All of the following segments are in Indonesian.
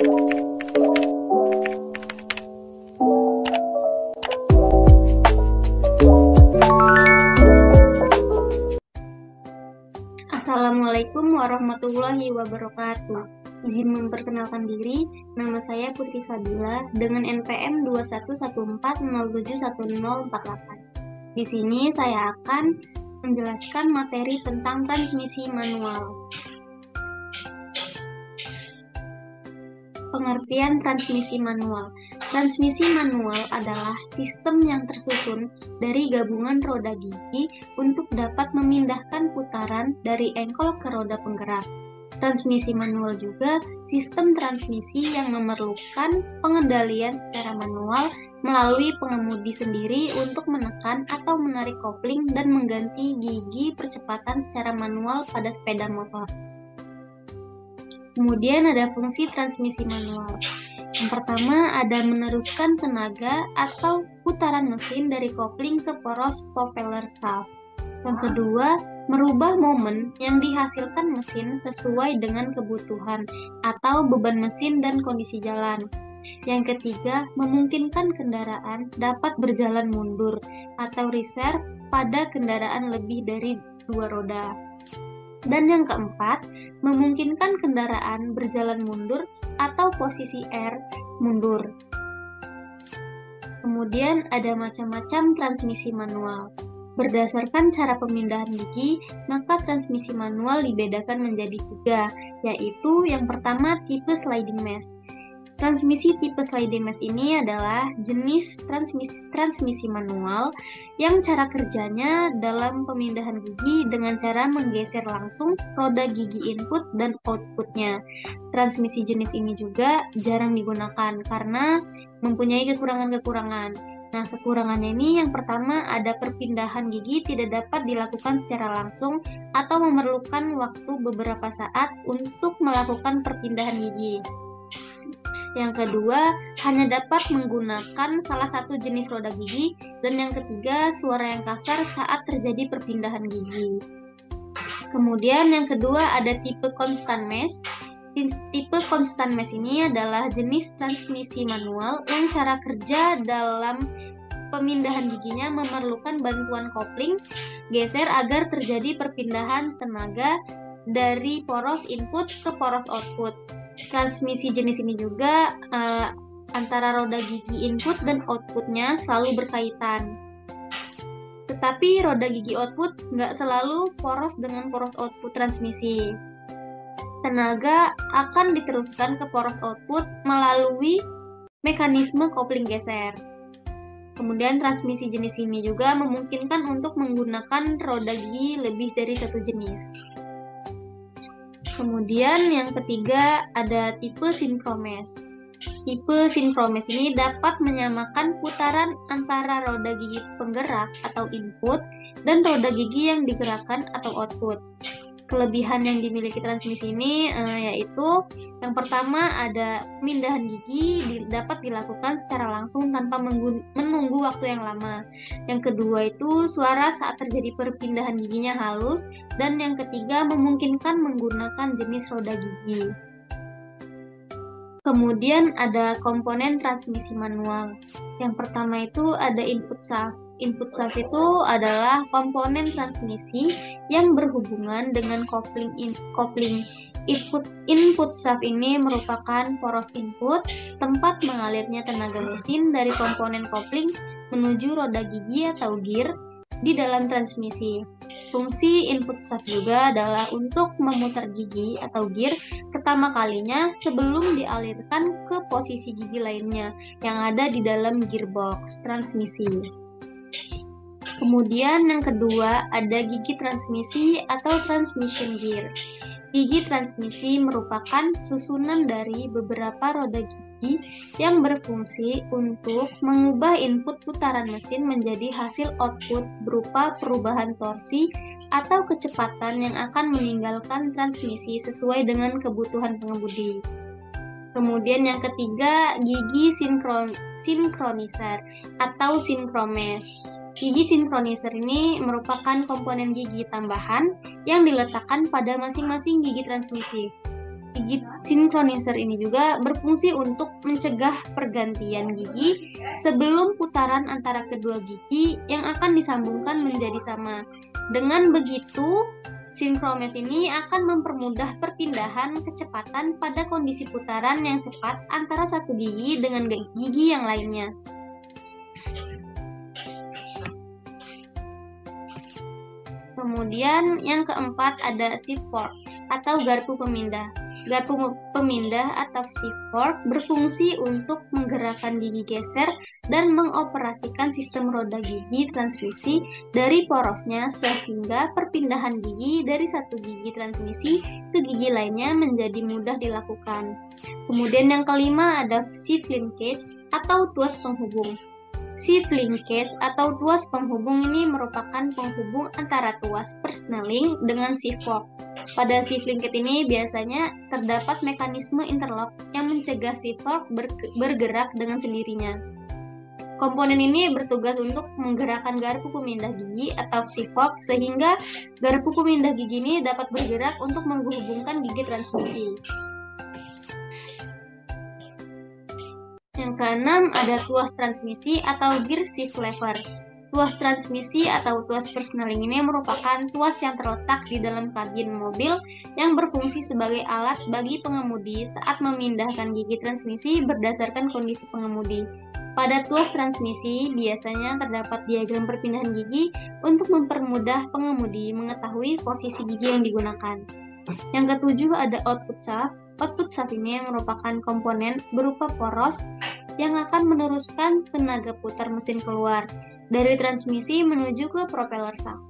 Assalamualaikum warahmatullahi wabarakatuh. Izin memperkenalkan diri, nama saya Putri Sabila dengan NPM 2114071048. Di sini saya akan menjelaskan materi tentang transmisi manual. Pengertian transmisi manual. Transmisi manual adalah sistem yang tersusun dari gabungan roda gigi untuk dapat memindahkan putaran dari engkol ke roda penggerak. Transmisi manual juga sistem transmisi yang memerlukan pengendalian secara manual melalui pengemudi sendiri untuk menekan atau menarik kopling dan mengganti gigi percepatan secara manual pada sepeda motor. Kemudian ada fungsi transmisi manual. Yang pertama ada meneruskan tenaga atau putaran mesin dari kopling ke poros propeller shaft. Yang kedua, merubah momen yang dihasilkan mesin sesuai dengan kebutuhan atau beban mesin dan kondisi jalan. Yang ketiga, memungkinkan kendaraan dapat berjalan mundur atau reserve pada kendaraan lebih dari 2 roda. Dan yang keempat, memungkinkan kendaraan berjalan mundur atau posisi R mundur. Kemudian ada macam-macam transmisi manual. Berdasarkan cara pemindahan gigi, maka transmisi manual dibedakan menjadi 3, yaitu yang pertama tipe sliding mesh. Transmisi tipe sliding mesh ini adalah jenis transmisi manual yang cara kerjanya dalam pemindahan gigi dengan cara menggeser langsung roda gigi input dan outputnya. Transmisi jenis ini juga jarang digunakan karena mempunyai kekurangan-kekurangan. Nah, kekurangannya ini yang pertama ada perpindahan gigi tidak dapat dilakukan secara langsung atau memerlukan waktu beberapa saat untuk melakukan perpindahan gigi. Yang kedua, hanya dapat menggunakan salah satu jenis roda gigi. Dan yang ketiga, suara yang kasar saat terjadi perpindahan gigi. Kemudian yang kedua ada tipe constant mesh. Tipe constant mesh ini adalah jenis transmisi manual yang cara kerja dalam pemindahan giginya memerlukan bantuan kopling geser agar terjadi perpindahan tenaga dari poros input ke poros output. Transmisi jenis ini juga antara roda gigi input dan outputnya selalu berkaitan. Tetapi roda gigi output nggak selalu poros dengan poros output transmisi. Tenaga akan diteruskan ke poros output melalui mekanisme kopling geser. Kemudian transmisi jenis ini juga memungkinkan untuk menggunakan roda gigi lebih dari satu jenis. Kemudian yang ketiga ada tipe synchromess. Tipe synchromess ini dapat menyamakan putaran antara roda gigi penggerak atau input dan roda gigi yang digerakkan atau output. Kelebihan yang dimiliki transmisi ini yaitu yang pertama ada pemindahan gigi dapat dilakukan secara langsung tanpa menunggu waktu yang lama. Yang kedua itu suara saat terjadi perpindahan giginya halus. Dan yang ketiga memungkinkan menggunakan jenis roda gigi. Kemudian ada komponen transmisi manual. Yang pertama itu ada input shaft. Input shaft itu adalah komponen transmisi yang berhubungan dengan kopling. Input shaft ini merupakan poros input, tempat mengalirnya tenaga mesin dari komponen kopling menuju roda gigi atau gear di dalam transmisi. Fungsi input shaft juga adalah untuk memutar gigi atau gear pertama kalinya sebelum dialirkan ke posisi gigi lainnya yang ada di dalam gearbox transmisi. Kemudian yang kedua ada gigi transmisi atau transmission gear. Gigi transmisi merupakan susunan dari beberapa roda gigi yang berfungsi untuk mengubah input putaran mesin menjadi hasil output berupa perubahan torsi atau kecepatan yang akan meninggalkan transmisi sesuai dengan kebutuhan pengemudi. Kemudian yang ketiga, gigi synchronisor atau synchromesh. Gigi synchronisor ini merupakan komponen gigi tambahan yang diletakkan pada masing-masing gigi transmisi. Gigi sinkronizer ini juga berfungsi untuk mencegah pergantian gigi sebelum putaran antara kedua gigi yang akan disambungkan menjadi sama. Dengan begitu, sinkromes ini akan mempermudah perpindahan kecepatan pada kondisi putaran yang cepat antara satu gigi dengan gigi yang lainnya. Kemudian yang keempat ada shift fork atau garpu pemindah. Garpu pemindah atau shift fork berfungsi untuk menggerakkan gigi geser dan mengoperasikan sistem roda gigi transmisi dari porosnya sehingga perpindahan gigi dari satu gigi transmisi ke gigi lainnya menjadi mudah dilakukan. Kemudian yang kelima ada shift linkage atau tuas penghubung. Shift linkage atau tuas penghubung ini merupakan penghubung antara tuas persneling dengan shift fork. Pada shift linkage ini biasanya terdapat mekanisme interlock yang mencegah shift fork bergerak dengan sendirinya. Komponen ini bertugas untuk menggerakkan garpu pemindah gigi atau shift fork sehingga garpu pemindah gigi ini dapat bergerak untuk menghubungkan gigi transmisi. Yang keenam ada tuas transmisi atau gear shift lever. Tuas transmisi atau tuas persneling ini merupakan tuas yang terletak di dalam kabin mobil yang berfungsi sebagai alat bagi pengemudi saat memindahkan gigi transmisi berdasarkan kondisi pengemudi. Pada tuas transmisi biasanya terdapat diagram perpindahan gigi untuk mempermudah pengemudi mengetahui posisi gigi yang digunakan. Yang ketujuh ada output shaft. Output shaft ini yang merupakan komponen berupa poros yang akan meneruskan tenaga putar mesin keluar dari transmisi menuju ke propeller shaft.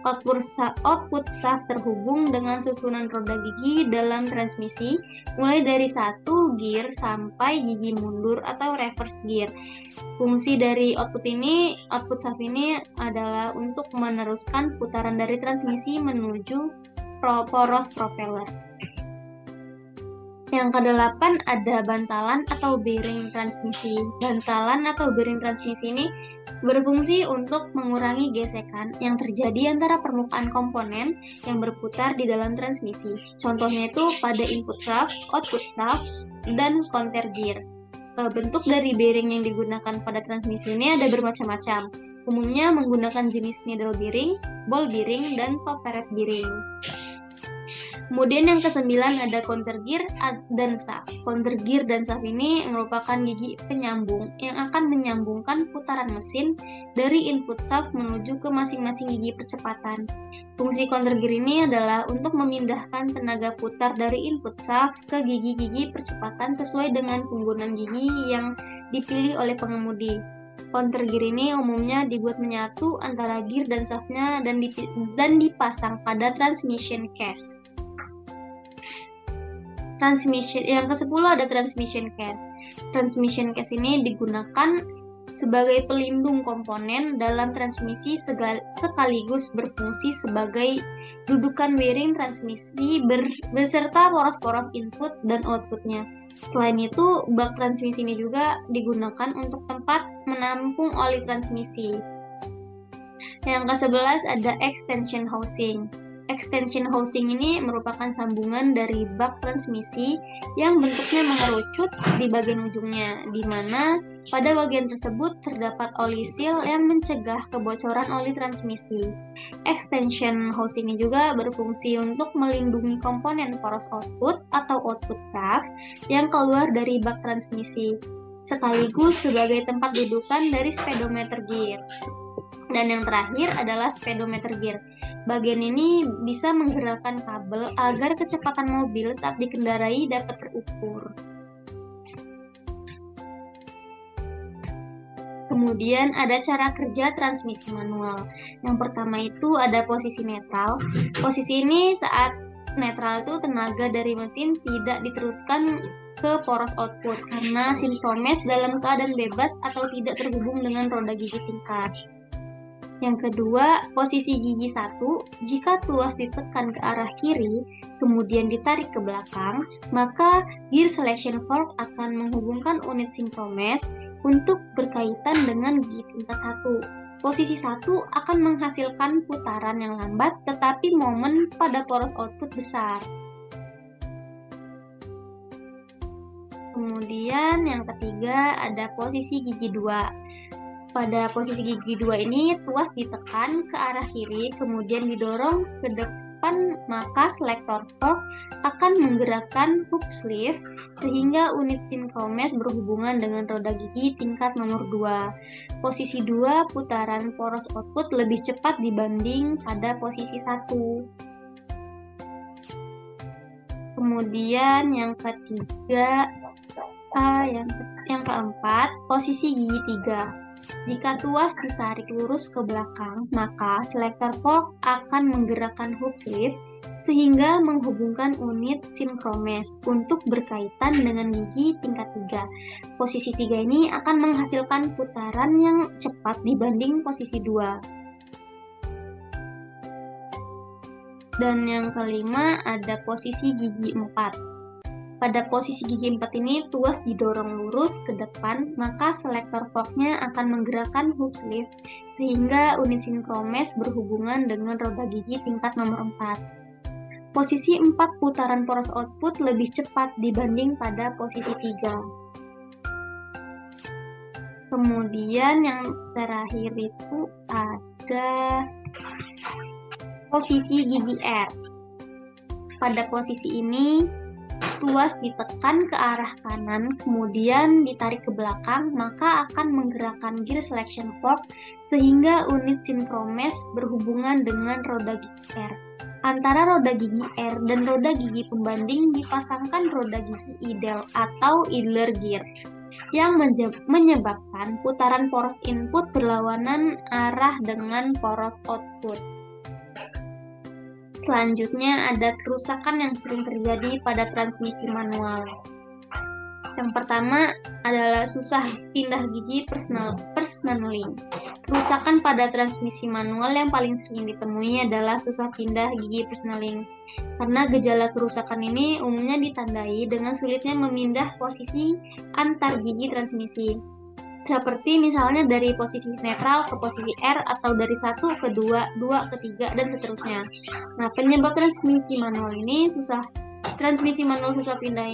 Output shaft terhubung dengan susunan roda gigi dalam transmisi mulai dari satu gear sampai gigi mundur atau reverse gear. Fungsi dari output shaft ini adalah untuk meneruskan putaran dari transmisi menuju poros propeller. Yang kedelapan ada bantalan atau bearing transmisi. Bantalan atau bearing transmisi ini berfungsi untuk mengurangi gesekan yang terjadi antara permukaan komponen yang berputar di dalam transmisi. Contohnya itu pada input shaft, output shaft, dan counter gear. Bentuk dari bearing yang digunakan pada transmisi ini ada bermacam-macam. Umumnya menggunakan jenis needle bearing, ball bearing, dan top-pered bearing. Kemudian yang kesembilan ada counter gear dan shaft. Counter gear dan shaft ini merupakan gigi penyambung yang akan menyambungkan putaran mesin dari input shaft menuju ke masing-masing gigi percepatan. Fungsi counter gear ini adalah untuk memindahkan tenaga putar dari input shaft ke gigi-gigi percepatan sesuai dengan penggunaan gigi yang dipilih oleh pengemudi. Counter gear ini umumnya dibuat menyatu antara gear dan shaftnya dan dipasang pada transmission case. Yang ke-10 ada transmission case. Transmission case ini digunakan sebagai pelindung komponen dalam transmisi sekaligus berfungsi sebagai dudukan bearing transmisi beserta poros-poros input dan outputnya. Selain itu, bak transmisi ini juga digunakan untuk tempat menampung oli transmisi. Yang ke-11 ada extension housing. Extension housing ini merupakan sambungan dari bak transmisi yang bentuknya mengerucut di bagian ujungnya, di mana pada bagian tersebut terdapat oli seal yang mencegah kebocoran oli transmisi. Extension housing ini juga berfungsi untuk melindungi komponen poros output atau output shaft yang keluar dari bak transmisi, sekaligus sebagai tempat dudukan dari speedometer gear. Dan yang terakhir adalah speedometer gear. Bagian ini bisa menggerakkan kabel agar kecepatan mobil saat dikendarai dapat terukur. Kemudian ada cara kerja transmisi manual. Yang pertama itu ada posisi netral. Posisi ini saat netral itu tenaga dari mesin tidak diteruskan ke poros output karena sinkromes dalam keadaan bebas atau tidak terhubung dengan roda gigi tingkat. Yang kedua, posisi gigi 1, jika tuas ditekan ke arah kiri, kemudian ditarik ke belakang, maka gear selection fork akan menghubungkan unit sinkromes untuk berkaitan dengan gigi tingkat 1. Posisi 1 akan menghasilkan putaran yang lambat, tetapi momen pada poros output besar. Kemudian yang ketiga ada posisi gigi 2. Pada posisi gigi 2 ini tuas ditekan ke arah kiri, kemudian didorong ke depan, maka selektor fork akan menggerakkan hook sleeve sehingga unit sinkromes berhubungan dengan roda gigi tingkat nomor 2. Posisi 2 putaran poros output lebih cepat dibanding pada posisi 1. Kemudian yang ketiga, yang keempat, posisi gigi 3. Jika tuas ditarik lurus ke belakang, maka selektor fork akan menggerakkan hook sleeve sehingga menghubungkan unit sinkromes untuk berkaitan dengan gigi tingkat 3. Posisi 3 ini akan menghasilkan putaran yang cepat dibanding posisi 2. Dan yang kelima ada posisi gigi 4. Pada posisi gigi 4 ini tuas didorong lurus ke depan, maka selektor forknya akan menggerakkan hook sleeve sehingga unit sinkromes berhubungan dengan roda gigi tingkat nomor 4. Posisi 4 putaran poros output lebih cepat dibanding pada posisi 3. Kemudian yang terakhir itu ada posisi gigi R. Pada posisi ini tuas ditekan ke arah kanan, kemudian ditarik ke belakang, maka akan menggerakkan gear selection fork sehingga unit sinkromes berhubungan dengan roda gigi R. Antara roda gigi R dan roda gigi pembanding dipasangkan roda gigi idle atau idler gear yang menyebabkan putaran poros input berlawanan arah dengan poros output. Selanjutnya ada kerusakan yang sering terjadi pada transmisi manual. Yang pertama adalah susah pindah gigi persneling. Kerusakan pada transmisi manual yang paling sering ditemui adalah susah pindah gigi persneling. Karena gejala kerusakan ini umumnya ditandai dengan sulitnya memindah posisi antar gigi transmisi. Seperti misalnya dari posisi netral ke posisi R atau dari 1 ke 2, 2 ke 3, dan seterusnya. Nah, penyebab transmisi manual susah pindah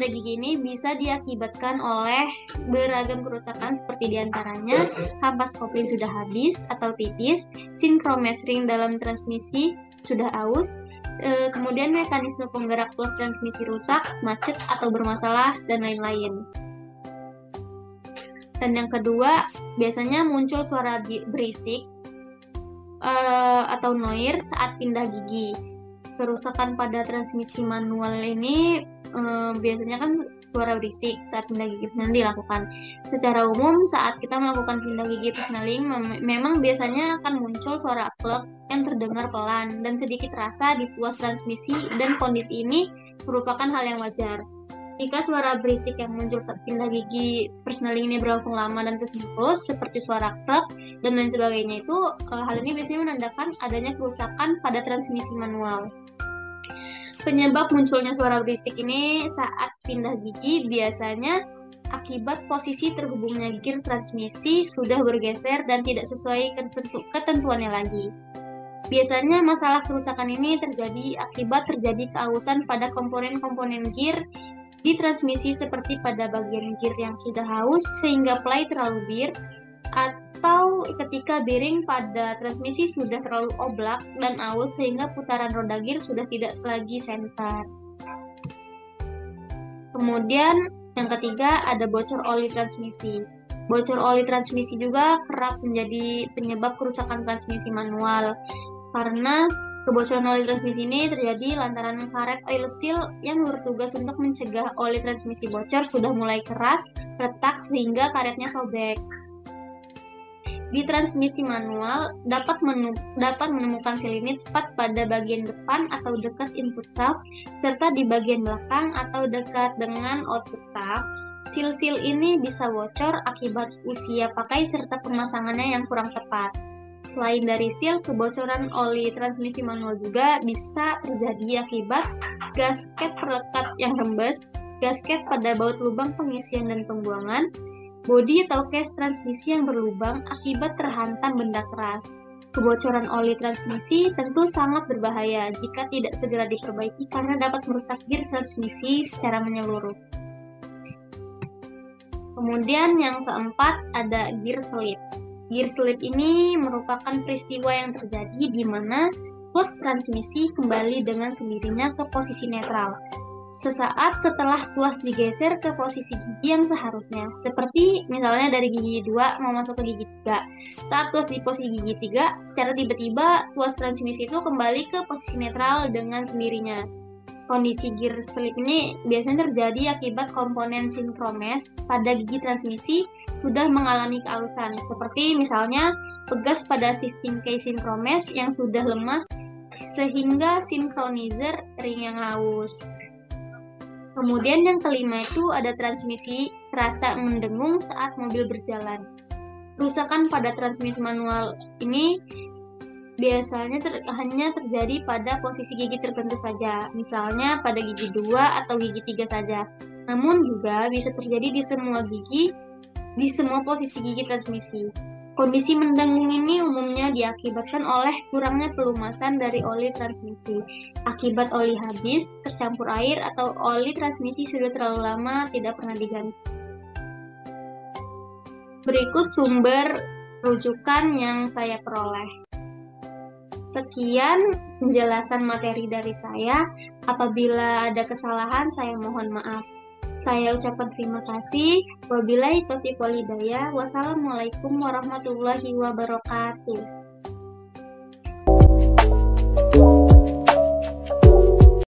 gigi ini bisa diakibatkan oleh beragam kerusakan seperti diantaranya kampas kopling sudah habis atau tipis, sinkromes ring dalam transmisi sudah aus, kemudian mekanisme penggerak tuas transmisi rusak, macet atau bermasalah, dan lain-lain. Dan yang kedua, biasanya muncul suara berisik atau noise saat pindah gigi. Kerusakan pada transmisi manual ini biasanya kan suara berisik saat pindah gigi persneling dilakukan. Secara umum, saat kita melakukan pindah gigi persneling, memang biasanya akan muncul suara klek yang terdengar pelan dan sedikit terasa di tuas transmisi, dan kondisi ini merupakan hal yang wajar. Jika suara berisik yang muncul saat pindah gigi persneling ini berlangsung lama dan terus-menerus, seperti suara krek dan lain sebagainya, itu hal ini biasanya menandakan adanya kerusakan pada transmisi manual. Penyebab munculnya suara berisik ini saat pindah gigi biasanya akibat posisi terhubungnya gear transmisi sudah bergeser dan tidak sesuai ketentuannya lagi. Biasanya masalah kerusakan ini terjadi akibat terjadi keausan pada komponen-komponen gear di transmisi, seperti pada bagian gear yang sudah haus sehingga ply terlalu bir, atau ketika bearing pada transmisi sudah terlalu oblak dan aus sehingga putaran roda gear sudah tidak lagi center. Kemudian yang ketiga ada bocor oli transmisi. Bocor oli transmisi juga kerap menjadi penyebab kerusakan transmisi manual, karena kebocoran oli transmisi ini terjadi lantaran karet oil seal yang bertugas untuk mencegah oli transmisi bocor sudah mulai keras, retak sehingga karetnya sobek. Di transmisi manual dapat menemukan seal ini tepat pada bagian depan atau dekat input shaft, serta di bagian belakang atau dekat dengan output shaft. Seal-seal ini bisa bocor akibat usia pakai serta pemasangannya yang kurang tepat. Selain dari seal, kebocoran oli transmisi manual juga bisa terjadi akibat gasket pelekat yang rembes, gasket pada baut lubang pengisian dan pembuangan, bodi atau case transmisi yang berlubang akibat terhantam benda keras. Kebocoran oli transmisi tentu sangat berbahaya jika tidak segera diperbaiki karena dapat merusak gear transmisi secara menyeluruh. Kemudian yang keempat ada gear slip. Gear slip ini merupakan peristiwa yang terjadi di mana tuas transmisi kembali dengan sendirinya ke posisi netral sesaat setelah tuas digeser ke posisi gigi yang seharusnya. Seperti misalnya dari gigi 2 mau masuk ke gigi 3. Saat tuas di posisi gigi 3, secara tiba-tiba tuas transmisi itu kembali ke posisi netral dengan sendirinya. Kondisi gear slip ini biasanya terjadi akibat komponen sinkromes pada gigi transmisi sudah mengalami kealusan, seperti misalnya pegas pada shifting case sinkromes yang sudah lemah sehingga sinkronizer ring yang halus. Kemudian yang kelima itu ada transmisi terasa mendengung saat mobil berjalan. Kerusakan pada transmisi manual ini biasanya hanya terjadi pada posisi gigi tertentu saja, misalnya pada gigi 2 atau gigi 3 saja. Namun juga bisa terjadi di semua gigi, di semua posisi gigi transmisi. Kondisi mendengung ini umumnya diakibatkan oleh kurangnya pelumasan dari oli transmisi, akibat oli habis, tercampur air, atau oli transmisi sudah terlalu lama tidak pernah diganti. Berikut sumber rujukan yang saya peroleh. Sekian penjelasan materi dari saya. Apabila ada kesalahan, saya mohon maaf. Saya ucapkan terima kasih. Wabillahi taufiq wal hidayah. Wassalamualaikum warahmatullahi wabarakatuh.